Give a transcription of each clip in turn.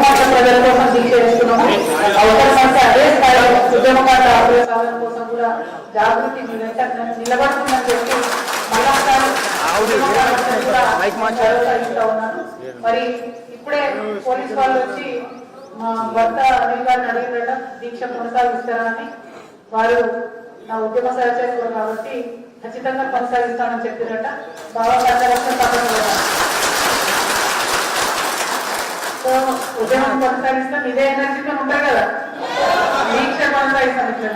మార్గ ప్రజల కోసం దీక్ష చేస్తున్నాము. అవసరం అంటే అదే స్థాయిలో ఉద్యమకారుల ఆరోగ్య సాధన కోసం కూడా జాగృతి నిలబడుతుందని చెప్పి మళ్ళా ఉన్నాను. మరి ఇప్పుడే పోలీసు వాళ్ళు వచ్చి మా భర్త అనిల్ గారిని అడిగినట్ట దీక్ష కొనసాగిస్తారని. వారు నా ఉద్యమ సహచరులు కాబట్టి ఖచ్చితంగా కొనసాగిస్తానని చెప్పినట్ట. బాగా కష్టపక్షం తప్పకుండా సో ఉద్యమం కొనసాగిస్తాం. ఇదే ఎనర్జీతో ఉంటారు కదా, దీక్ష కొనసాగిస్తాం. ఇట్లా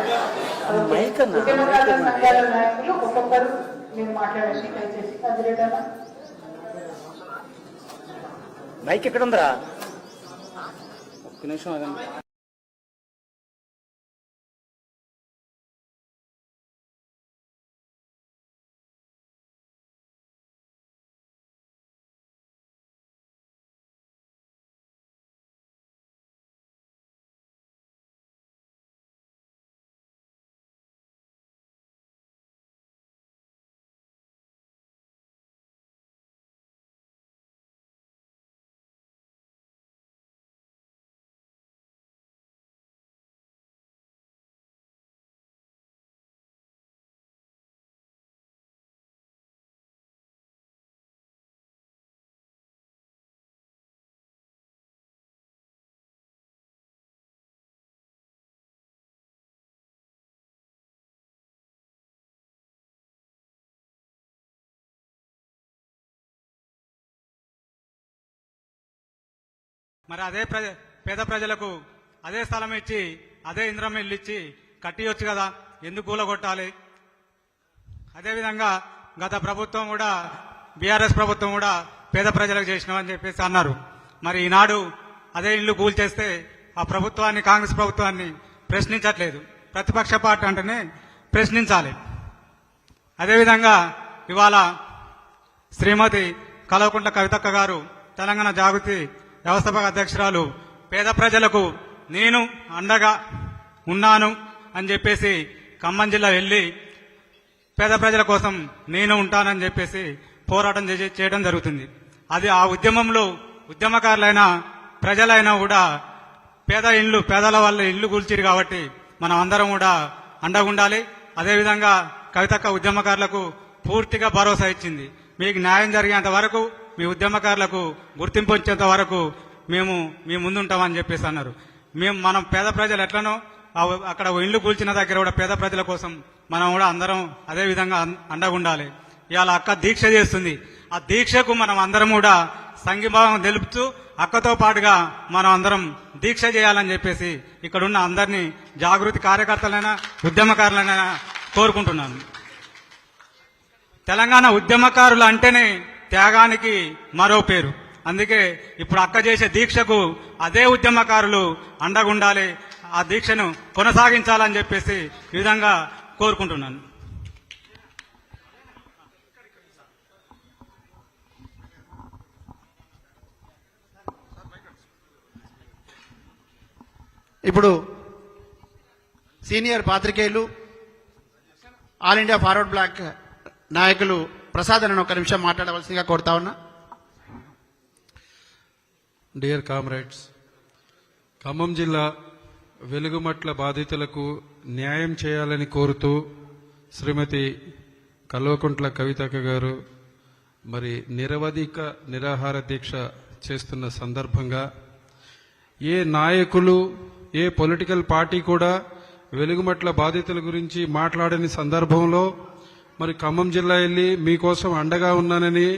ఉద్యమకారుల సంఘాల నాయకులు ఒక్కొక్కరు మీరు మాట్లాడండి దయచేసి. అదిరేటా మైక్ ఎక్కడ ఉందరా? ఒక్క నిమిషం అదండి. మరి అదే పేద ప్రజలకు అదే స్థలం ఇచ్చి అదే ఇంద్రం ఇల్లు ఇచ్చి కట్టియొచ్చు కదా, ఎందుకు కూలగొట్టాలి? అదేవిధంగా గత ప్రభుత్వం కూడా బీఆర్ఎస్ ప్రభుత్వం కూడా పేద ప్రజలకు చేసినామని చెప్పేసి అన్నారు. మరి ఈనాడు అదే ఇల్లు కూల్చేస్తే ఆ ప్రభుత్వాన్ని, కాంగ్రెస్ ప్రభుత్వాన్ని ప్రశ్నించట్లేదు. ప్రతిపక్ష పార్టీ అంటేనే ప్రశ్నించాలి. అదేవిధంగా ఇవాళ శ్రీమతి కల్వకుంట్ల కవితక్క గారు, తెలంగాణ జాగృతి వ్యవస్థాపక అధ్యక్షురాలు, పేద ప్రజలకు నేను అండగా ఉన్నాను అని చెప్పేసి ఖమ్మం జిల్లా వెళ్లి పేద ప్రజల కోసం నేను ఉంటానని చెప్పేసి పోరాటం చేయడం జరుగుతుంది. అది ఆ ఉద్యమంలో ఉద్యమకారులైనా ప్రజలైనా కూడా పేదల వాళ్ళ ఇల్లు కూల్చిరు కాబట్టి మనం అందరం కూడా అండగా ఉండాలి. అదేవిధంగా కవితక్క ఉద్యమకారులకు పూర్తిగా భరోసా ఇచ్చింది. మీకు న్యాయం జరిగేంత వరకు, మీ ఉద్యమకారులకు గుర్తింపు వచ్చేంత వరకు మేము మీ ముందుంటామని చెప్పేసి అన్నారు. మనం పేద ప్రజలు ఎట్లనో అక్కడ ఇల్లు కూల్చిన దగ్గర కూడా పేద ప్రజల కోసం మనం కూడా అందరం అదే విధంగా అండగా ఉండాలి. ఇవాళ అక్క దీక్ష చేస్తుంది. ఆ దీక్షకు మనం అందరం కూడా సంఘీభావం తెలుపుతూ అక్కతో పాటుగా మనం అందరం దీక్ష చేయాలని చెప్పేసి ఇక్కడున్న అందరినీ జాగృతి కార్యకర్తలైనా ఉద్యమకారులైనా కోరుకుంటున్నాను. తెలంగాణ ఉద్యమకారులు అంటేనే త్యాగానికి మరో పేరు. అందుకే ఇప్పుడు అక్క చేసే దీక్షకు అదే ఉద్యమకారులు అండగా ఉండాలి, ఆ దీక్షను కొనసాగించాలని చెప్పేసి ఈ విధంగా కోరుకుంటున్నాను. ఇప్పుడు సీనియర్ పాత్రికేయులు, ఆల్ ఇండియా ఫార్వర్డ్ బ్లాక్ నాయకులు ప్రసాద్ అని ఒక నిమిషం మాట్లాడవలసిందిగా కోరుతా ఉన్నా. డియర్ కామ్రేడ్స్, ఖమ్మం జిల్లా వెలుగుమట్ల బాధితులకు న్యాయం చేయాలని కోరుతూ శ్రీమతి కల్వకుంట్ల కవితక్క గారు మరి నిరవధిక నిరాహార దీక్ష చేస్తున్న సందర్భంగా ఏ నాయకులు, ఏ పొలిటికల్ పార్టీ కూడా వెలుగుమట్ల బాధితుల గురించి మాట్లాడని సందర్భంలో మరి ఖమ్మం జిల్లా వెళ్ళి మీకోసం అండగా ఉన్నానని